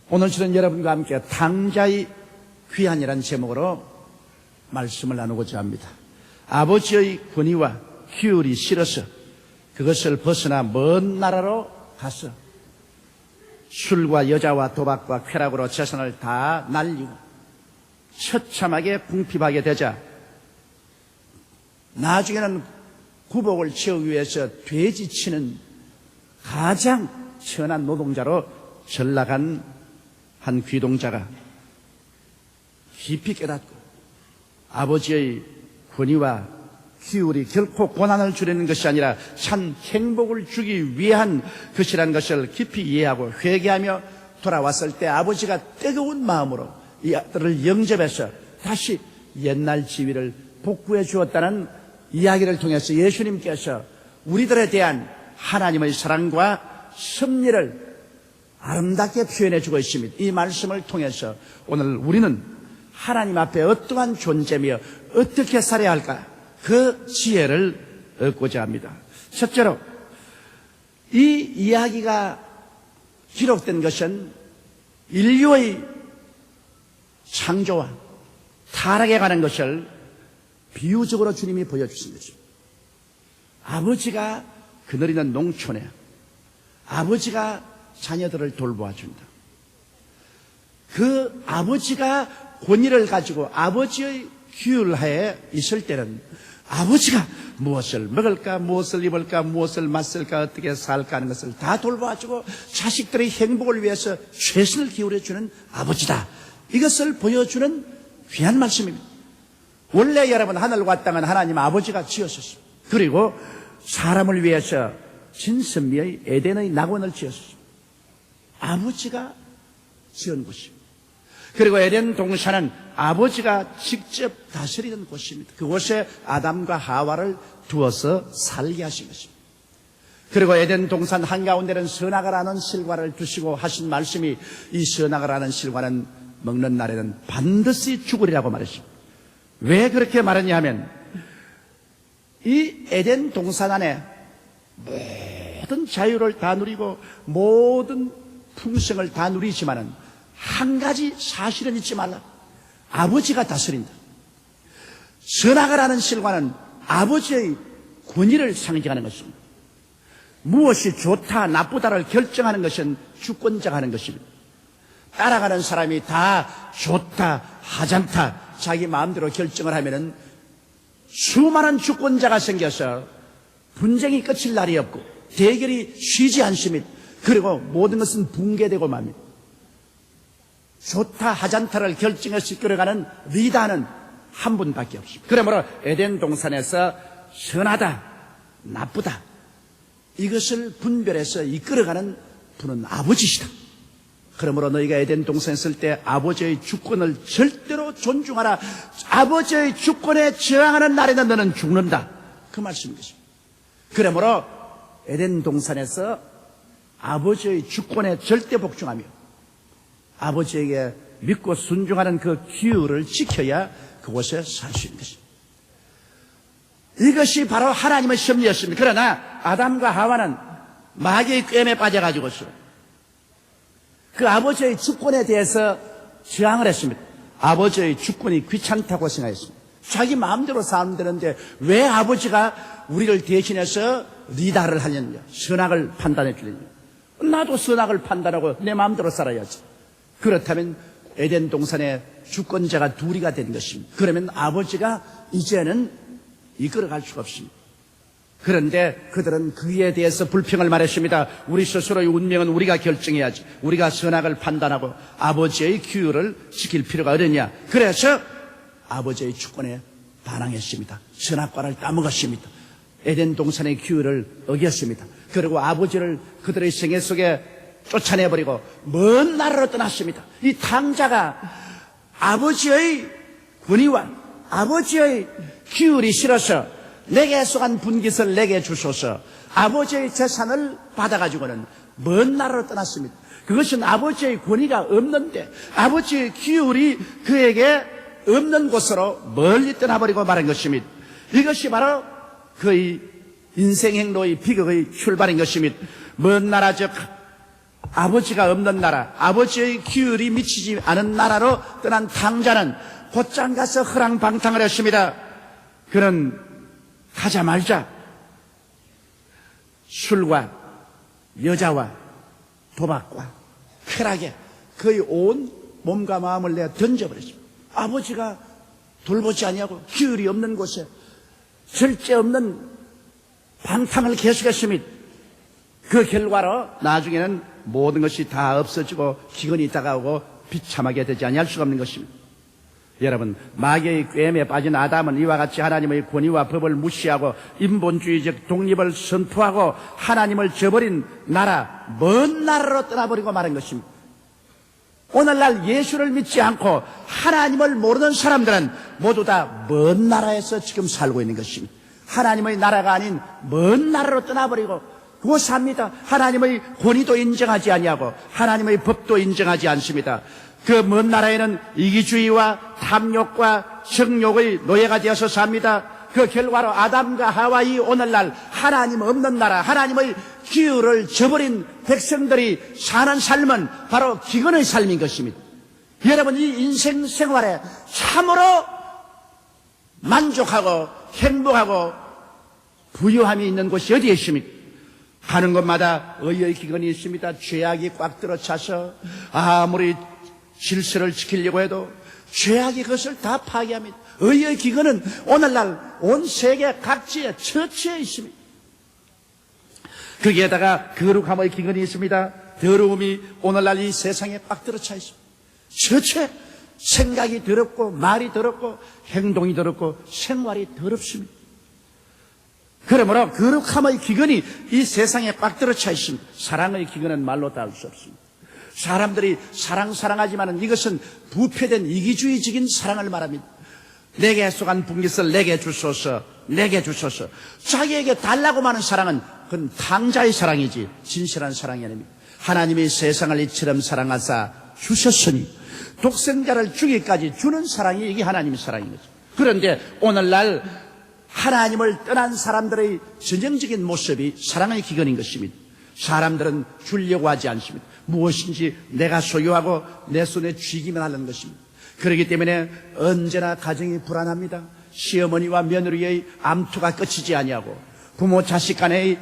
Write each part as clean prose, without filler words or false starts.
오늘 저는 여러분과 함께 탕자의 귀환이라는 제목으로 말씀을 나누고자 합니다. 아버지의 권위와 규율이 싫어서 그것을 벗어나 먼 나라로 가서 술과 여자와 도박과 쾌락으로 재산을 다 날리고 처참하게 궁핍하게 되자 나중에는 구복을 채우기 위해서 돼지 치는 가장 천한 노동자로 전락한 한 귀동자가 깊이 깨닫고 아버지의 권위와 규율이 결코 고난을 주려는 것이 아니라 참 행복을 주기 위한 것이라는 것을 깊이 이해하고 회개하며 돌아왔을 때 아버지가 뜨거운 마음으로 이 아들을 영접해서 다시 옛날 지위를 복구해 주었다는 이야기를 통해서 예수님께서 우리들에 대한 하나님의 사랑과 섭리를 아름답게 표현해 주고 있습니다. 이 말씀을 통해서 오늘 우리는 하나님 앞에 어떠한 존재며 어떻게 살아야 할까? 그 지혜를 얻고자 합니다. 첫째로 이 이야기가 기록된 것은 인류의 창조와 타락에 관한 것을 비유적으로 주님이 보여주신 것입니다. 아버지가 그늘이는 농촌에 아버지가 자녀들을 돌보아준다. 그 아버지가 권위를 가지고 아버지의 규율하에 있을 때는 아버지가 무엇을 먹을까, 무엇을 입을까, 무엇을 마실까, 어떻게 살까 하는 것을 다 돌봐주고 자식들의 행복을 위해서 최선을 기울여주는 아버지다. 이것을 보여주는 귀한 말씀입니다. 원래 여러분 하늘과 땅은 하나님 아버지가 지으셨습니다. 그리고 사람을 위해서 진선미의 에덴의 낙원을 지었습니다. 아버지가 지은 곳입니다. 그리고 에덴 동산은 아버지가 직접 다스리는 곳입니다. 그곳에 아담과 하와를 두어서 살게 하신 것입니다. 그리고 에덴 동산 한가운데는 선악을 실과를 두시고 하신 말씀이 이 선악을 실과는 먹는 날에는 반드시 죽으리라고 말했습니다. 왜 그렇게 말했냐 하면 이 에덴 동산 안에 모든 자유를 다 누리고 모든 풍성을 다 누리지만은 한 가지 사실은 잊지 말라. 아버지가 다스린다. 선악을 하는 실과는 아버지의 권위를 상징하는 것입니다. 무엇이 좋다 나쁘다를 결정하는 것은 주권자가 하는 것입니다. 따라가는 사람이 다 좋다 하찮다 자기 마음대로 결정을 하면은 수많은 주권자가 생겨서 분쟁이 끝일 날이 없고 대결이 쉬지 않습니다. 그리고 모든 것은 붕괴되고 맙니다. 좋다 하찮다를 결정해서 이끌어가는 리더는 한 분밖에 없습니다. 그러므로 에덴 동산에서 선하다 나쁘다 이것을 분별해서 이끌어가는 분은 아버지시다. 그러므로 너희가 에덴 동산에 있을 때 아버지의 주권을 절대로 존중하라. 아버지의 주권에 저항하는 날에는 너는 죽는다. 그 말씀인 것입니다. 그러므로 에덴 동산에서 아버지의 주권에 절대 복종하며 아버지에게 믿고 순종하는 그 규율을 지켜야 그곳에 살 수 있는 것입니다. 이것이 바로 하나님의 섭리였습니다. 그러나 아담과 하와는 마귀의 꿰매 빠져가지고서 그 아버지의 주권에 대해서 저항을 했습니다. 아버지의 주권이 귀찮다고 생각했습니다. 자기 마음대로 살면 되는데 왜 아버지가 우리를 대신해서 리더를 하느냐, 선악을 판단해 주느냐. 나도 선악을 판단하고 내 마음대로 살아야지. 그렇다면 에덴 동산의 주권자가 둘이가 된 것입니다. 그러면 아버지가 이제는 이끌어갈 수가 없습니다. 그런데 그들은 그에 대해서 불평을 말했습니다. 우리 스스로의 운명은 우리가 결정해야지. 우리가 선악을 판단하고 아버지의 규율을 지킬 필요가 없느냐. 그래서 아버지의 주권에 반항했습니다. 선악과를 따먹었습니다. 에덴 동산의 규율을 어겼습니다. 그리고 아버지를 그들의 생애 속에 쫓아내버리고 먼 나라로 떠났습니다. 이 탕자가 아버지의 권위와 아버지의 규율이 싫어서 내게 속한 분깃을 내게 주소서 아버지의 재산을 받아가지고는 먼 나라로 떠났습니다. 그것은 아버지의 권위가 없는데 아버지의 규율이 그에게 없는 곳으로 멀리 떠나버리고 말한 것입니다. 이것이 바로 그의 인생 행로의 비극의 출발인 것입니다. 먼 나라 즉 아버지가 없는 나라, 아버지의 기율이 미치지 않은 나라로 떠난 탕자는 곧장 가서 허랑방탕을 했습니다. 그는 가자마자 술과 여자와 도박과 쾌락에 거의 온 몸과 마음을 내어 던져버렸습니다. 아버지가 돌보지 아니하고 기율이 없는 곳에 절제 없는 방탕을 계속했습니다. 그 결과로 나중에는 모든 것이 다 없어지고 기근이 다가오고 비참하게 되지 아니할 수가 없는 것입니다. 여러분, 마귀의 꾀임에 빠진 아담은 이와 같이 하나님의 권위와 법을 무시하고 인본주의적 독립을 선포하고 하나님을 저버린 나라, 먼 나라로 떠나버리고 말한 것입니다. 오늘날 예수를 믿지 않고 하나님을 모르는 사람들은 모두 다 먼 나라에서 지금 살고 있는 것입니다. 하나님의 나라가 아닌 먼 나라로 떠나버리고 그곳 삽니다. 하나님의 권위도 인정하지 아니하고 하나님의 법도 인정하지 않습니다. 그 먼 나라에는 이기주의와 탐욕과 정욕의 노예가 되어서 삽니다. 그 결과로 아담과 하와이 오늘날 하나님 없는 나라, 하나님의 기율을 저버린 백성들이 사는 삶은 바로 기근의 삶인 것입니다. 여러분, 이 인생 생활에 참으로 만족하고 행복하고 부유함이 있는 곳이 어디에 있습니까? 가는 곳마다 의의 기근이 있습니다. 죄악이 꽉 들어차서 아무리 질서를 지키려고 해도 죄악이 그것을 다 파괴합니다. 의의 기근은 오늘날 온 세계 각지에 처치해 있습니다. 거기에다가 거룩함의 기근이 있습니다. 더러움이 오늘날 이 세상에 꽉 들어차 있습니다. 처치해 생각이 더럽고 말이 더럽고 행동이 더럽고 생활이 더럽습니다. 그러므로 거룩함의 기근이 이 세상에 꽉 들어차 있습니다. 사랑의 기근은 말로 다 할 수 없습니다. 사람들이 사랑하지만은 이것은 부패된 이기주의적인 사랑을 말합니다. 내게 속한 분깃을 내게 주소서, 내게 주소서. 자기에게 달라고 하는 사랑은 그건 탕자의 사랑이지 진실한 사랑이 아닙니다. 하나님이 세상을 이처럼 사랑하사 주셨으니 독생자를 주기까지 주는 사랑이 이게 하나님의 사랑인 거죠. 그런데 오늘날 하나님을 떠난 사람들의 전형적인 모습이 사랑의 기근인 것입니다. 사람들은 주려고 하지 않습니다. 무엇인지 내가 소유하고 내 손에 쥐기만 하는 것입니다. 그렇기 때문에 언제나 가정이 불안합니다. 시어머니와 며느리의 암투가 끝이지 아니하고 부모 자식 간의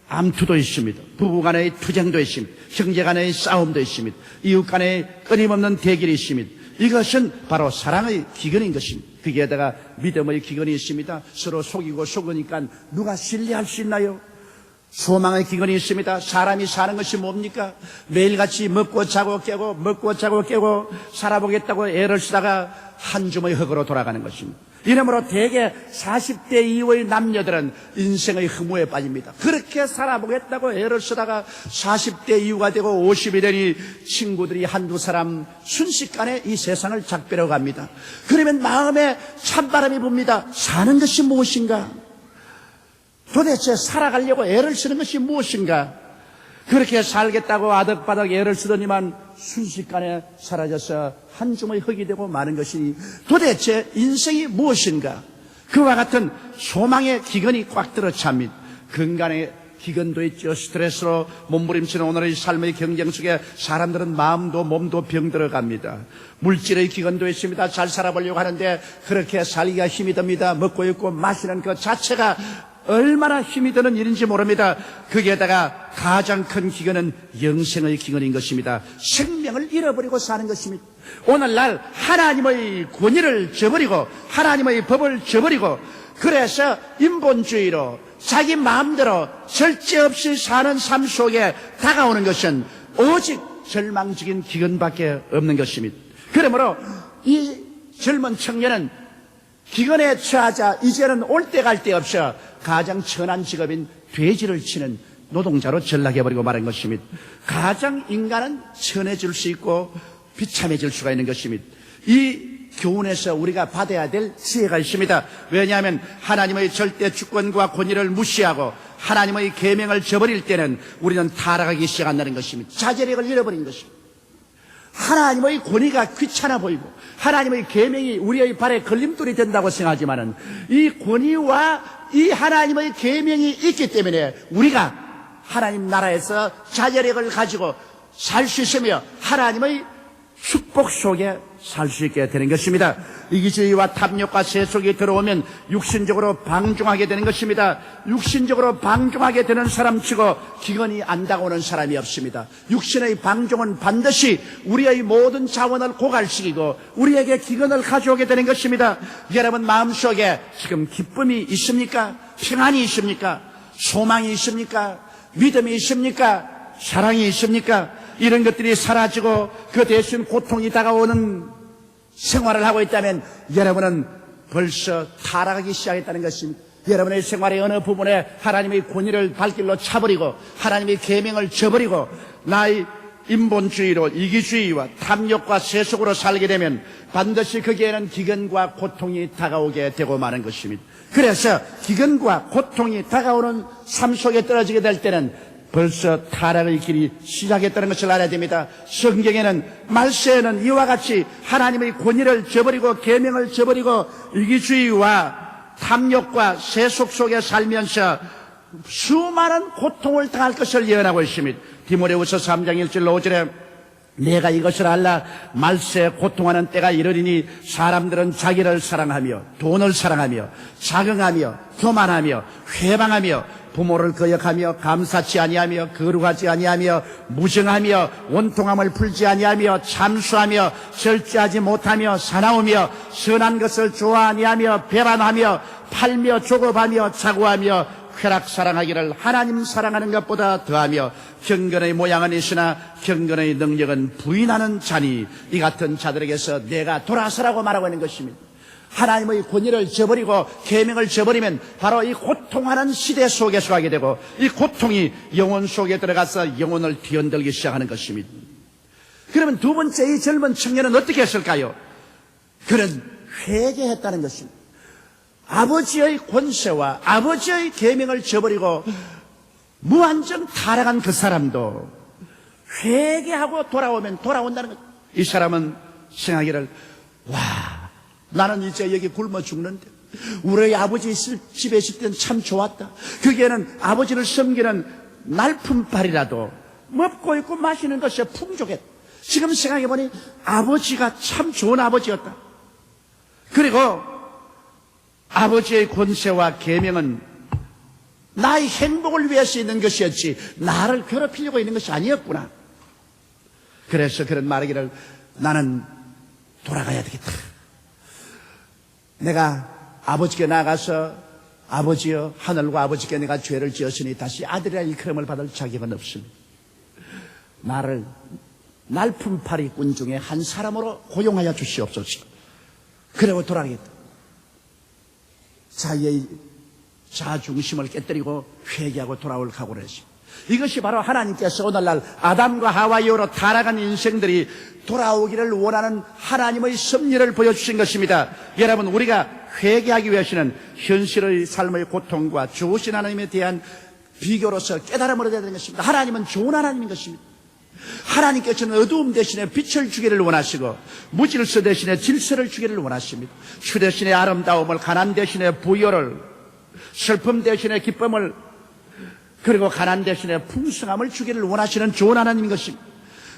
암투도 있습니다. 부부 간의 투쟁도 있습니다. 형제 간의 싸움도 있습니다. 이웃 간의 끊임없는 대결이 있습니다. 이것은 바로 사랑의 기근인 것입니다. 거기에다가 믿음의 기근이 있습니다. 서로 속이고 속으니까 누가 신뢰할 수 있나요? 소망의 기근이 있습니다. 사람이 사는 것이 뭡니까? 매일같이 먹고 자고 깨고 살아보겠다고 애를 쓰다가 한 줌의 흙으로 돌아가는 것입니다. 이러므로 대개 40대 이후의 남녀들은 인생의 허무에 빠집니다. 그렇게 살아보겠다고 애를 쓰다가 40대 이후가 되고 50이 되니 친구들이 한두 사람 순식간에 이 세상을 작별해 갑니다. 그러면 마음에 찬바람이 붑니다. 사는 것이 무엇인가? 도대체 살아가려고 애를 쓰는 것이 무엇인가? 그렇게 살겠다고 아득바득 애를 쓰더니만 순식간에 사라져서 한 줌의 흙이 되고 마는 것이니 도대체 인생이 무엇인가? 그와 같은 소망의 기근이 꽉 들어찹니다. 건강의 기근도 있죠. 스트레스로 몸부림치는 오늘의 삶의 경쟁 속에 사람들은 마음도 몸도 병들어갑니다. 물질의 기근도 있습니다. 잘 살아보려고 하는데 그렇게 살기가 힘이 듭니다. 먹고 있고 마시는 그 자체가 얼마나 힘이 드는 일인지 모릅니다. 거기에다가 가장 큰 기근은 영생의 기근인 것입니다. 생명을 잃어버리고 사는 것입니다. 오늘날 하나님의 권위를 저버리고 하나님의 법을 저버리고 그래서 인본주의로 자기 마음대로 절제 없이 사는 삶 속에 다가오는 것은 오직 절망적인 기근밖에 없는 것입니다. 그러므로 이 젊은 청년은 기근에 처하자 이제는 올 때 갈 데 없어 가장 천한 직업인 돼지를 치는 노동자로 전락해버리고 말한 것입니다. 가장 인간은 천해질 수 있고 비참해질 수가 있는 것입니다. 이 교훈에서 우리가 받아야 될 지혜가 있습니다. 왜냐하면 하나님의 절대 주권과 권위를 무시하고 하나님의 계명을 저버릴 때는 우리는 타락하기 시작한다는 것입니다. 자제력을 잃어버린 것입니다. 하나님의 권위가 귀찮아 보이고 하나님의 계명이 우리의 발에 걸림돌이 된다고 생각하지만은 이 권위와 이 하나님의 계명이 있기 때문에 우리가 하나님 나라에서 자제력을 가지고 살 수 있으며 하나님의 축복 속에 살 수 있게 되는 것입니다. 이기주의와 탐욕과 세속이 들어오면 육신적으로 방종하게 되는 것입니다. 육신적으로 방종하게 되는 사람치고 기근이 안 다가오는 사람이 없습니다. 육신의 방종은 반드시 우리의 모든 자원을 고갈시키고 우리에게 기근을 가져오게 되는 것입니다. 여러분 마음속에 지금 기쁨이 있습니까? 평안이 있습니까? 소망이 있습니까? 믿음이 있습니까? 사랑이 있습니까? 이런 것들이 사라지고 그 대신 고통이 다가오는 생활을 하고 있다면 여러분은 벌써 타락하기 시작했다는 것입니다. 여러분의 생활의 어느 부분에 하나님의 권위를 발길로 차버리고 하나님의 계명을 저버리고 나의 인본주의로 이기주의와 탐욕과 세속으로 살게 되면 반드시 거기에는 기근과 고통이 다가오게 되고 마는 것입니다. 그래서 기근과 고통이 다가오는 삶 속에 떨어지게 될 때는 벌써 타락의 길이 시작했다는 것을 알아야 됩니다. 성경에는 말세에는 이와 같이 하나님의 권위를 저버리고 계명을 저버리고 이기주의와 탐욕과 세속 속에 살면서 수많은 고통을 당할 것을 예언하고 있습니다. 디모데후서 3장 1절 5절에 내가 이것을 알라 말세에 고통하는 때가 이르리니 사람들은 자기를 사랑하며 돈을 사랑하며 자긍하며 교만하며 회방하며 부모를 거역하며 감사치 아니하며 거룩하지 아니하며 무정하며 원통함을 풀지 아니하며 참수하며 절제하지 못하며 사나우며 선한 것을 좋아 아니하며 배반하며 팔며 조급하며 자고하며 쾌락 사랑하기를 하나님 사랑하는 것보다 더하며 경건의 모양은 있으나 경건의 능력은 부인하는 자니 이 같은 자들에게서 내가 돌아서라고 말하고 있는 것입니다. 하나님의 권위를 저버리고 계명을 저버리면 바로 이 고통하는 시대 속에서 하게 되고 이 고통이 영혼 속에 들어가서 영혼을 뒤흔들기 시작하는 것입니다. 그러면 두 번째 이 젊은 청년은 어떻게 했을까요? 그는 회개했다는 것입니다. 아버지의 권세와 아버지의 계명을 저버리고 무한정 타락한 그 사람도 회개하고 돌아온다는 것. 이 사람은 생각하기를 와, 나는 이제 여기 굶어 죽는데 우리 아버지 집에 있을 때는 참 좋았다. 거기에는 아버지를 섬기는 날품팔이라도 먹고 있고 마시는 것이 풍족했다. 지금 생각해보니 아버지가 참 좋은 아버지였다. 그리고 아버지의 권세와 계명은 나의 행복을 위해서 있는 것이었지 나를 괴롭히려고 있는 것이 아니었구나. 그래서 그런 말하기를 나는 돌아가야 되겠다. 내가 아버지께 나가서 아버지여 하늘과 아버지께 내가 죄를 지었으니 다시 아들이라 일컬음을 받을 자격은 없습니다. 나를 날품팔이 꾼 중에 한 사람으로 고용하여 주시옵소서. 그리고 돌아가겠다. 자의 자중심을 깨뜨리고 회개하고 돌아올 각오를 했습니다. 이것이 바로 하나님께서 오늘날 아담과 하와 이후로 타락한 인생들이 돌아오기를 원하는 하나님의 섭리를 보여주신 것입니다. 여러분, 우리가 회개하기 위해서는 현실의 삶의 고통과 좋으신 하나님에 대한 비교로서 깨달음을 얻어야 되는 것입니다. 하나님은 좋은 하나님인 것입니다. 하나님께서는 어두움 대신에 빛을 주기를 원하시고 무질서 대신에 질서를 주기를 원하십니다. 추 대신에 아름다움을, 가난 대신에 부여를, 슬픔 대신에 기쁨을, 그리고 가난 대신에 풍성함을 주기를 원하시는 좋은 하나님인 것입니다.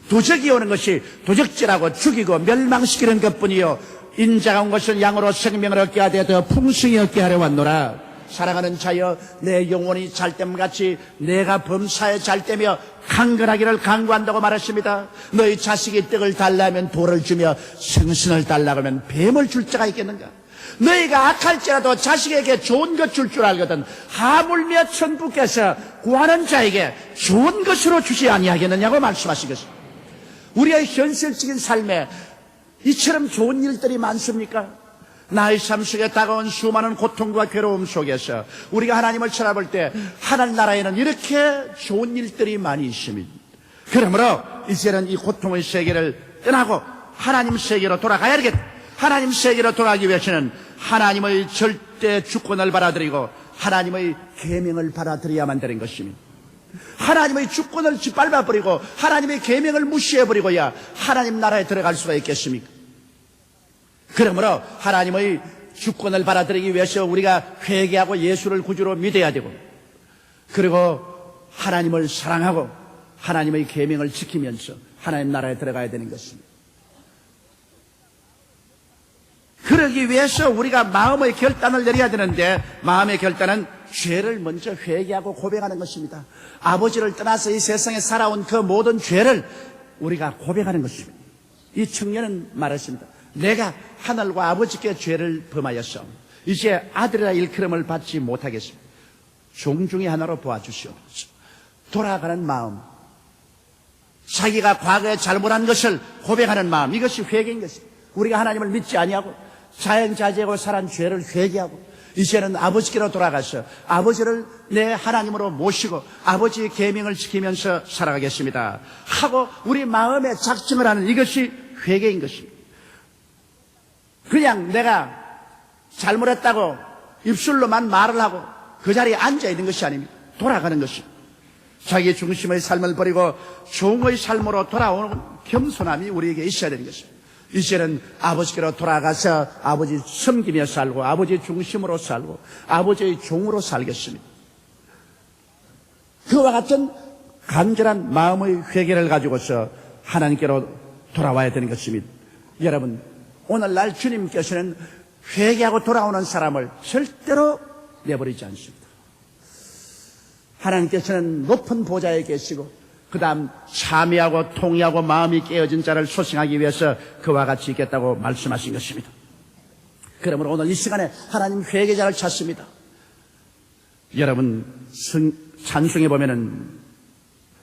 도적이 오는 것이 도적질하고 죽이고 멸망시키는 것뿐이요 인자가 온 것은 양으로 생명을 얻게 하되 더 풍성히 얻게 하려 왔노라. 사랑하는 자여, 내 영혼이 잘됨같이 내가 범사에 잘되며 강건하기를 강구한다고 말했습니다. 너희 자식이 떡을 달라면 돌을 주며 생선을 달라고 하면 뱀을 줄 자가 있겠는가? 너희가 악할지라도 자식에게 좋은 것 줄 줄 알거든 하물며 천부께서 구하는 자에게 좋은 것으로 주지 아니하겠느냐고 말씀하신 것입니다. 우리의 현실적인 삶에 이처럼 좋은 일들이 많습니까? 나의 삶 속에 다가온 수많은 고통과 괴로움 속에서 우리가 하나님을 쳐다볼 때 하늘나라에는 이렇게 좋은 일들이 많이 있습니다. 그러므로 이제는 이 고통의 세계를 떠나고 하나님 세계로 돌아가야 되겠다. 하나님 세계로 돌아가기 위해서는 하나님의 절대 주권을 받아들이고 하나님의 계명을 받아들여야만 되는 것입니다. 하나님의 주권을 짓밟아버리고 하나님의 계명을 무시해버리고야 하나님 나라에 들어갈 수가 있겠습니까? 그러므로 하나님의 주권을 받아들이기 위해서 우리가 회개하고 예수를 구주로 믿어야 되고, 그리고 하나님을 사랑하고 하나님의 계명을 지키면서 하나님 나라에 들어가야 되는 것입니다. 그러기 위해서 우리가 마음의 결단을 내려야 되는데, 마음의 결단은 죄를 먼저 회개하고 고백하는 것입니다. 아버지를 떠나서 이 세상에 살아온 그 모든 죄를 우리가 고백하는 것입니다. 이 청년은 말했습니다. 내가 하늘과 아버지께 죄를 범하였어. 이제 아들이라 일컬음을 받지 못하겠습니다. 종 중에 하나로 보아주시옵소서. 돌아가는 마음, 자기가 과거에 잘못한 것을 고백하는 마음, 이것이 회개인 것입니다. 우리가 하나님을 믿지 아니하고 자연자재하고 살한 죄를 회개하고 이제는 아버지께로 돌아가서 아버지를 내 하나님으로 모시고 아버지의 계명을 지키면서 살아가겠습니다 하고 우리 마음에 작정을 하는, 이것이 회개인 것입니다. 그냥 내가 잘못했다고 입술로만 말을 하고 그 자리에 앉아있는 것이 아닙니다. 돌아가는 것입니다. 자기 중심의 삶을 버리고 종의 삶으로 돌아오는 겸손함이 우리에게 있어야 되는 것입니다. 이제는 아버지께로 돌아가서 아버지 섬기며 살고 아버지 중심으로 살고 아버지의 종으로 살겠습니다. 그와 같은 간절한 마음의 회개를 가지고서 하나님께로 돌아와야 되는 것입니다. 여러분, 오늘날 주님께서는 회개하고 돌아오는 사람을 절대로 내버리지 않습니다. 하나님께서는 높은 보좌에 계시고 그 다음 참회하고 통회하고 마음이 깨어진 자를 소생하기 위해서 그와 같이 있겠다고 말씀하신 것입니다. 그러므로 오늘 이 시간에 하나님 회개자를 찾습니다. 여러분 찬송에 보면은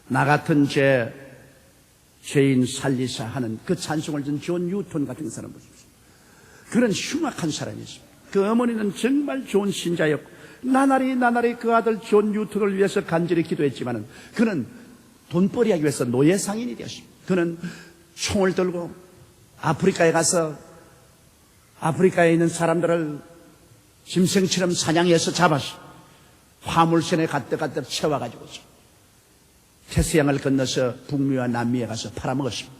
나 같은 죄인 살리사 하는 그 찬송을 준 존 뉴턴 같은 사람 보십시오. 그런 흉악한 사람이었습니다. 그 어머니는 정말 좋은 신자였고 나날이 그 아들 존 뉴턴을 위해서 간절히 기도했지만은 그는 돈벌이 하기 위해서 노예 상인이 되었습니다. 그는 총을 들고 아프리카에 가서 아프리카에 있는 사람들을 짐승처럼 사냥해서 잡아서 화물선에 가득 채워가지고 태서양을 건너서 북미와 남미에 가서 팔아먹었습니다.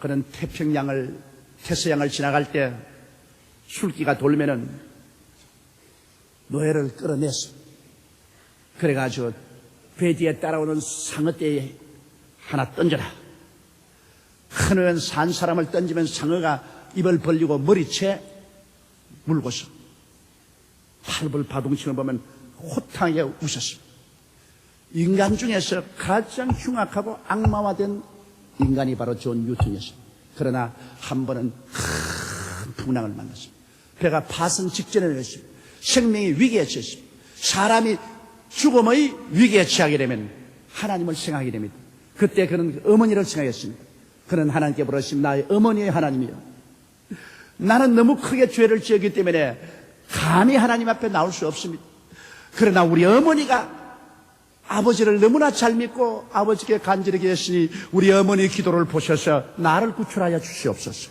그는 태서양을 지나갈 때 술기가 돌면은 노예를 끌어냈습니다. 그래가지고 배 뒤에 따라오는 상어떼에 하나 던져라. 큰어연 산 사람을 던지면 상어가 입을 벌리고 머리채 물고서 팔불 바둥치는 보면 호탕하게 웃었습니다. 인간 중에서 가장 흉악하고 악마화된 인간이 바로 존 뉴턴이었습니다. 그러나 한 번은 큰 풍랑을 만났습니다. 배가 파선 직전에 내렸습니다. 생명이 위기에 처했습니다. 사람이 죽음의 위기에 처하게 되면 하나님을 생각하게 됩니다. 그때 그는 어머니를 생각했습니다. 그는 하나님께 부르신 나의 어머니의 하나님이요, 나는 너무 크게 죄를 지었기 때문에 감히 하나님 앞에 나올 수 없습니다. 그러나 우리 어머니가 아버지를 너무나 잘 믿고 아버지께 간절히 기도했으니 우리 어머니의 기도를 보셔서 나를 구출하여 주시옵소서.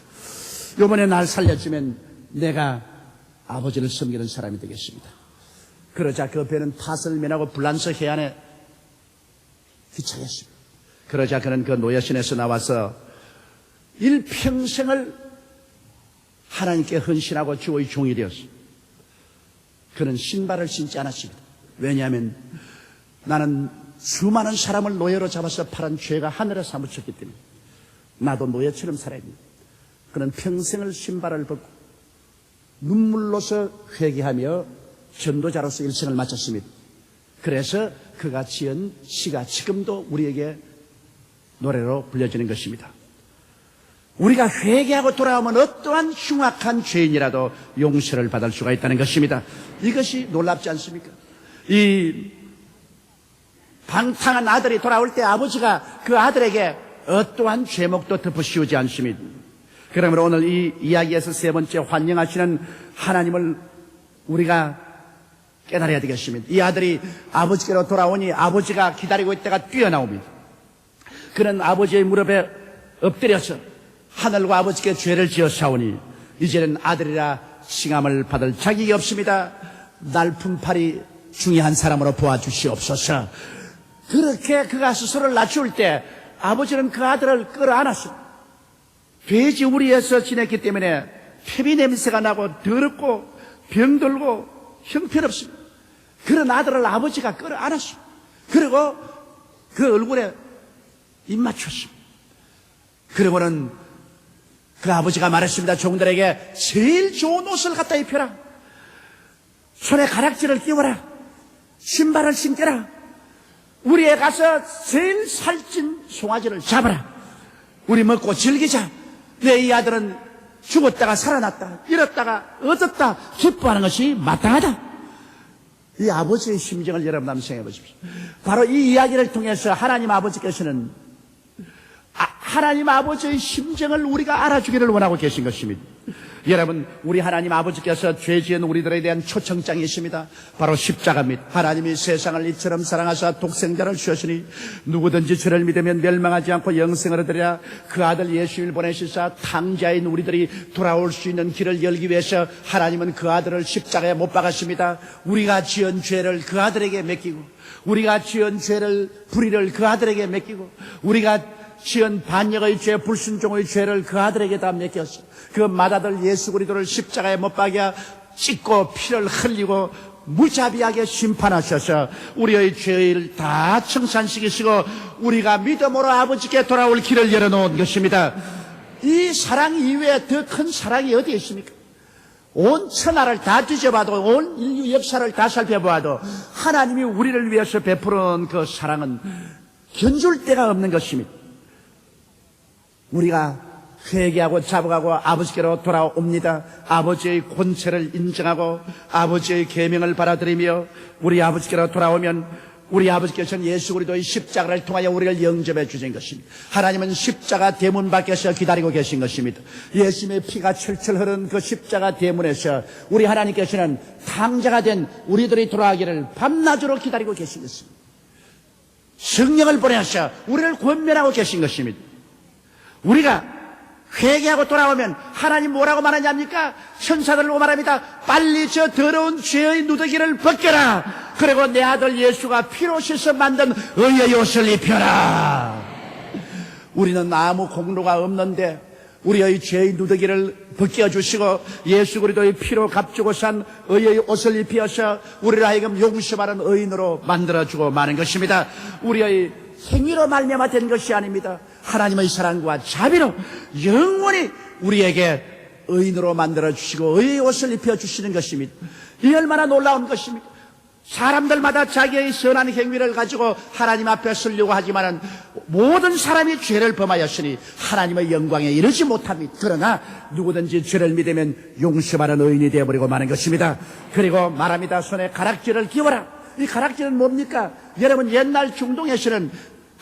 이번에 날 살렸으면 내가 아버지를 섬기는 사람이 되겠습니다. 그러자 그 배는 파선을 면하고 불란서 해안에 기착했습니다. 그러자 그는 그 노예선에서 나와서 일평생을 하나님께 헌신하고 주의 종이 되었습니다. 그는 신발을 신지 않았습니다. 왜냐하면 나는 수많은 사람을 노예로 잡아서 팔은 죄가 하늘에 사무쳤기 때문에 나도 노예처럼 살아야 합니다. 그는 평생을 신발을 벗고 눈물로서 회개하며 전도자로서 일생을 마쳤습니다. 그래서 그가 지은 시가 지금도 우리에게 노래로 불려지는 것입니다. 우리가 회개하고 돌아오면 어떠한 흉악한 죄인이라도 용서를 받을 수가 있다는 것입니다. 이것이 놀랍지 않습니까? 이 방탕한 아들이 돌아올 때 아버지가 그 아들에게 어떠한 죄목도 덮어씌우지 않습니다. 그러므로 오늘 이 이야기에서 세 번째 환영하시는 하나님을 우리가 깨달아야 되겠습니다. 이 아들이 아버지께로 돌아오니 아버지가 기다리고 있다가 뛰어나옵니다. 그는 아버지의 무릎에 엎드려서 하늘과 아버지께 죄를 지어 사오니 이제는 아들이라 칭함을 받을 자격이 없습니다. 날품팔이 중요한 사람으로 보아주시옵소서. 그렇게 그가 스스로를 낮출 때 아버지는 그 아들을 끌어안았습니다. 돼지 우리에서 지냈기 때문에 피비 냄새가 나고 더럽고 병들고 형편없습니다. 그런 아들을 아버지가 끌어안았습니다. 그리고 그 얼굴에 입 맞췄습니다. 그러고는 그 아버지가 말했습니다. 종들에게 제일 좋은 옷을 갖다 입혀라. 손에 가락지를 끼워라. 신발을 신겨라. 우리에 가서 제일 살찐 송아지를 잡아라. 우리 먹고 즐기자. 내 이 아들은 죽었다가 살아났다. 잃었다가 얻었다. 기뻐하는 것이 마땅하다. 이 아버지의 심정을 여러분 한번 생각해 보십시오. 바로 이 이야기를 통해서 하나님 아버지께서는 하나님 아버지의 심정을 우리가 알아주기를 원하고 계신 것입니다. 여러분, 우리 하나님 아버지께서 죄 지은 우리들에 대한 초청장이 있습니다. 바로 십자가입니다. 하나님이 세상을 이처럼 사랑하사 독생자를 주셨으니 누구든지 저를 믿으면 멸망하지 않고 영생을 얻으리라. 그 아들 예수를 보내시사 탕자인 우리들이 돌아올 수 있는 길을 열기 위해서 하나님은 그 아들을 십자가에 못 박았습니다. 우리가 지은 죄를 그 아들에게 맡기고, 우리가 지은 죄를 불의를 그 아들에게 맡기고, 우리가 지은 반역의 죄, 불순종의 죄를 그 아들에게 다 맡겼어. 그 맏아들 예수 그리스도를 십자가에 못 박아 찢고 피를 흘리고 무자비하게 심판하셔서 우리의 죄를 다 청산시키시고 우리가 믿음으로 아버지께 돌아올 길을 열어놓은 것입니다. 이 사랑 이외에 더 큰 사랑이 어디 있습니까? 온 천하를 다 뒤져봐도, 온 인류 역사를 다 살펴봐도 하나님이 우리를 위해서 베푸는 그 사랑은 견줄 데가 없는 것입니다. 우리가 회개하고 자복하고 아버지께로 돌아옵니다. 아버지의 권세를 인정하고 아버지의 계명을 받아들이며 우리 아버지께로 돌아오면 우리 아버지께서는 예수 그리스도의 십자가를 통하여 우리를 영접해 주신 것입니다. 하나님은 십자가 대문 밖에서 기다리고 계신 것입니다. 예수님의 피가 철철 흐른 그 십자가 대문에서 우리 하나님께서는 탕자가 된 우리들이 돌아가기를 밤낮으로 기다리고 계신 것입니다. 성령을 보내셔 우리를 권면하고 계신 것입니다. 우리가 회개하고 돌아오면 하나님 뭐라고 말하냐입니까? 천사들로 말합니다. 빨리 저 더러운 죄의 누더기를 벗겨라. 그리고 내 아들 예수가 피로 씻어 만든 의의 옷을 입혀라. 우리는 아무 공로가 없는데 우리의 죄의 누더기를 벗겨주시고 예수 그리스도의 피로 값주고 산 의의 옷을 입혀서 우리를 하여금 용서받은 의인으로 만들어주고 마는 것입니다. 우리의 행위로 말미암아 된 것이 아닙니다. 하나님의 사랑과 자비로 영원히 우리에게 의인으로 만들어주시고 의의 옷을 입혀주시는 것입니다. 이 얼마나 놀라운 것입니까? 사람들마다 자기의 선한 행위를 가지고 하나님 앞에 서려고 하지만 모든 사람이 죄를 범하였으니 하나님의 영광에 이르지 못합니다. 그러나 누구든지 죄를 믿으면 용서받은 의인이 되어버리고 마는 것입니다. 그리고 말합니다. 손에 가락지를 끼워라. 이 가락지는 뭡니까? 여러분, 옛날 중동에서는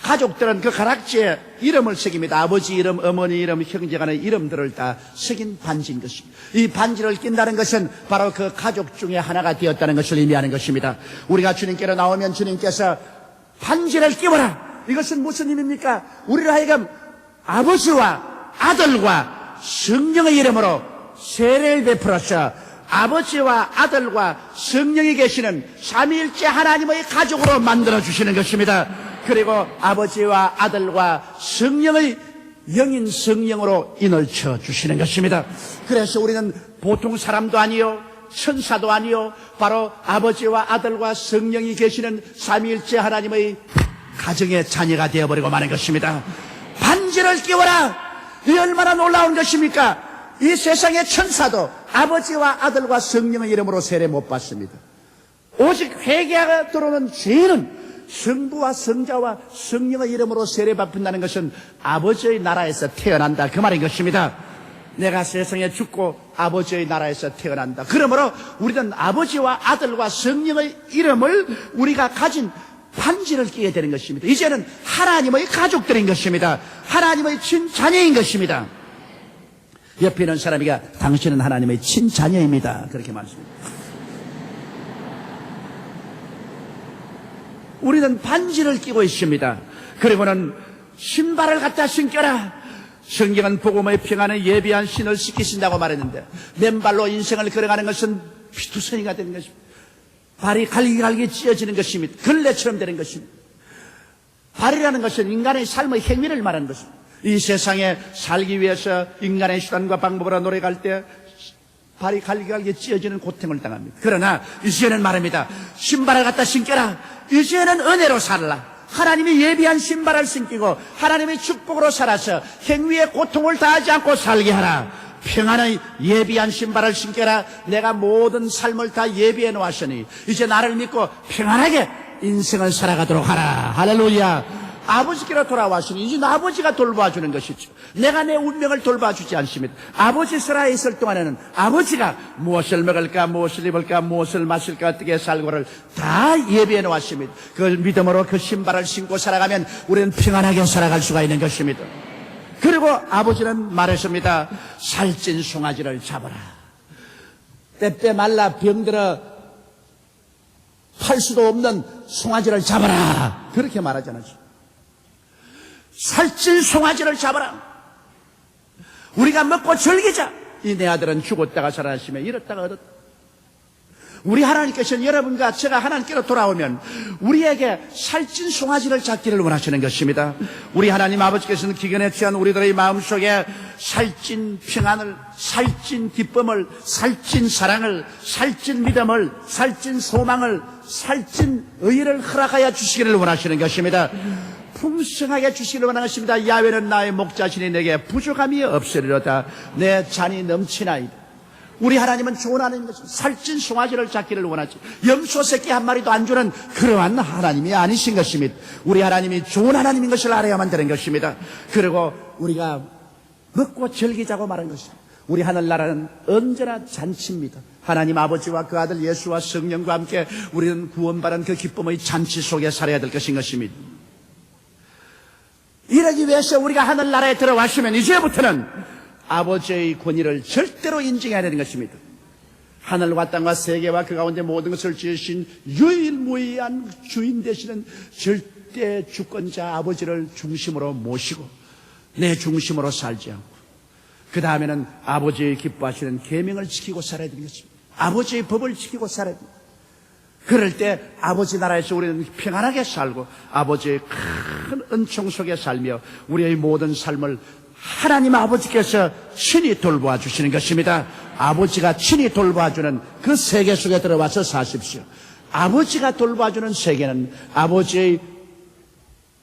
가족들은 그 가락지에 이름을 새깁니다. 아버지 이름, 어머니 이름, 형제간의 이름들을 다 새긴 반지인 것입니다. 이 반지를 낀다는 것은 바로 그 가족 중에 하나가 되었다는 것을 의미하는 것입니다. 우리가 주님께로 나오면 주님께서 반지를 끼워라. 이것은 무슨 의미입니까? 우리를 하여금 아버지와 아들과 성령의 이름으로 세례를 베풀어서 아버지와 아들과 성령이 계시는 삼위일체 하나님의 가족으로 만들어주시는 것입니다. 그리고 아버지와 아들과 성령의 영인 성령으로 인을 쳐주시는 것입니다. 그래서 우리는 보통 사람도 아니요 천사도 아니요 바로 아버지와 아들과 성령이 계시는 삼위일체 하나님의 가정의 자녀가 되어버리고 마는 것입니다. 반지를 끼워라. 이 얼마나 놀라운 것입니까? 이 세상의 천사도 아버지와 아들과 성령의 이름으로 세례 못 받습니다. 오직 회개하고 들어오는 죄인은 성부와 성자와 성령의 이름으로 세례 받는다는 것은 아버지의 나라에서 태어난다, 그 말인 것입니다. 내가 세상에 죽고 아버지의 나라에서 태어난다. 그러므로 우리는 아버지와 아들과 성령의 이름을 우리가 가진 반지를 끼게 되는 것입니다. 이제는 하나님의 가족들인 것입니다. 하나님의 친자녀인 것입니다. 옆에 있는 사람이가 당신은 하나님의 친자녀입니다. 그렇게 말씀합니다. 우리는 반지를 끼고 있습니다. 그리고는 신발을 갖다 신겨라. 성경은 복음의 평안을 예비한 신을 신기신다고 말했는데 맨발로 인생을 걸어가는 것은 피투성이가 되는 것입니다. 발이 갈기갈기 찢어지는 것입니다. 걸레처럼 되는 것입니다. 발이라는 것은 인간의 삶의 행위를 말하는 것입니다. 이 세상에 살기 위해서 인간의 수단과 방법으로 노력할 때 발이 갈기갈기 찢어지는 고통을 당합니다. 그러나 이제는 말합니다. 신발을 갖다 신겨라. 이제는 은혜로 살라. 하나님이 예비한 신발을 신기고 하나님의 축복으로 살아서 행위의 고통을 다하지 않고 살게 하라. 평안의 예비한 신발을 신겨라. 내가 모든 삶을 다 예비해 놓았으니 이제 나를 믿고 평안하게 인생을 살아가도록 하라. 할렐루야. 아버지께로 돌아왔으니 이제 아버지가 돌봐주는 것이죠. 내가 내 운명을 돌봐주지 않습니다. 아버지 슬하에 있을 동안에는 아버지가 무엇을 먹을까, 무엇을 입을까, 무엇을 마실까, 어떻게 살고를 다 예비해 놓았습니다. 그 믿음으로 그 신발을 신고 살아가면 우리는 평안하게 살아갈 수가 있는 것입니다. 그리고 아버지는 말했습니다. 살찐 송아지를 잡아라. 때때 말라 병들어 팔 수도 없는 송아지를 잡아라. 그렇게 말하잖아요. 살찐 송아지를 잡아라. 우리가 먹고 즐기자. 이 내 아들은 죽었다가 살아나시며 잃었다가 얻었다. 우리 하나님께서는 여러분과 제가 하나님께로 돌아오면 우리에게 살찐 송아지를 잡기를 원하시는 것입니다. 우리 하나님 아버지께서는 기근에 취한 우리들의 마음속에 살찐 평안을, 살찐 기쁨을, 살찐 사랑을, 살찐 믿음을, 살찐 소망을, 살찐 의를 허락하여 주시기를 원하시는 것입니다. 풍성하게 주시기를 원하는 것입니다. 야훼는 나의 목자시니 내게 부족함이 없으리로다. 내 잔이 넘치나이다. 우리 하나님은 좋은 하나님입니다. 살찐 송아지를 잡기를 원하지. 염소 새끼 한 마리도 안 주는 그러한 하나님이 아니신 것입니다. 우리 하나님이 좋은 하나님인 것을 알아야만 되는 것입니다. 그리고 우리가 먹고 즐기자고 말한 것입니다. 우리 하늘나라는 언제나 잔치입니다. 하나님 아버지와 그 아들 예수와 성령과 함께 우리는 구원받은 그 기쁨의 잔치 속에 살아야 될 것인 것입니다. 이러기 위해서 우리가 하늘나라에 들어왔으면 이제부터는 아버지의 권위를 절대로 인정해야 되는 것입니다. 하늘과 땅과 세계와 그 가운데 모든 것을 지으신 유일무이한 주인 되시는 절대 주권자 아버지를 중심으로 모시고 내 중심으로 살지 않고 그 다음에는 아버지의 기뻐하시는 계명을 지키고 살아야 되는 것입니다. 아버지의 법을 지키고 살아야 됩니다. 그럴 때 아버지 나라에서 우리는 평안하게 살고 아버지의 큰 은총 속에 살며 우리의 모든 삶을 하나님 아버지께서 친히 돌보아 주시는 것입니다. 아버지가 친히 돌봐주는 그 세계 속에 들어와서 사십시오. 아버지가 돌봐주는 세계는 아버지의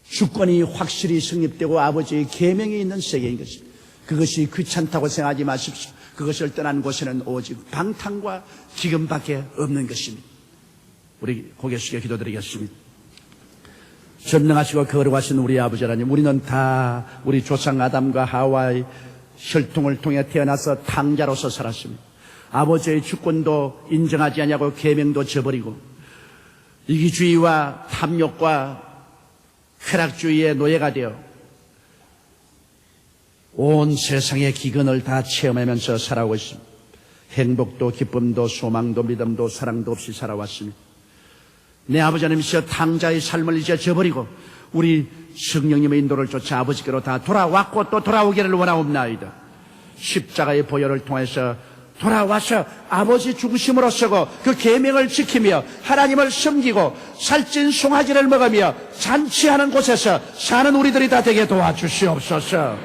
주권이 확실히 성립되고 아버지의 계명이 있는 세계인 것입니다. 그것이 귀찮다고 생각하지 마십시오. 그것을 떠난 곳에는 오직 방탕과 기근밖에 없는 것입니다. 우리 고개 숙여 기도드리겠습니다. 전능하시고 거룩하신 우리 아버지 하나님, 우리는 다 우리 조상 아담과 하와의 혈통을 통해 태어나서 탕자로서 살았습니다. 아버지의 주권도 인정하지 않냐고 계명도 저버리고 이기주의와 탐욕과 쾌락주의의 노예가 되어 온 세상의 기근을 다 체험하면서 살아오고 있습니다. 행복도 기쁨도 소망도 믿음도 사랑도 없이 살아왔습니다. 내 아버지 하나님이시여 탕자의 삶을 이제 저버리고 우리 성령님의 인도를 쫓아 아버지께로 다 돌아왔고 또 돌아오기를 원하옵나이다. 십자가의 보혈을 통해서 돌아와서 아버지 중심으로 서고 그 계명을 지키며 하나님을 섬기고 살찐 송아지를 먹으며 잔치하는 곳에서 사는 우리들이 다 되게 도와주시옵소서.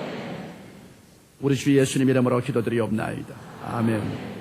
우리 주 예수님 이름으로 기도드리옵나이다. 아멘.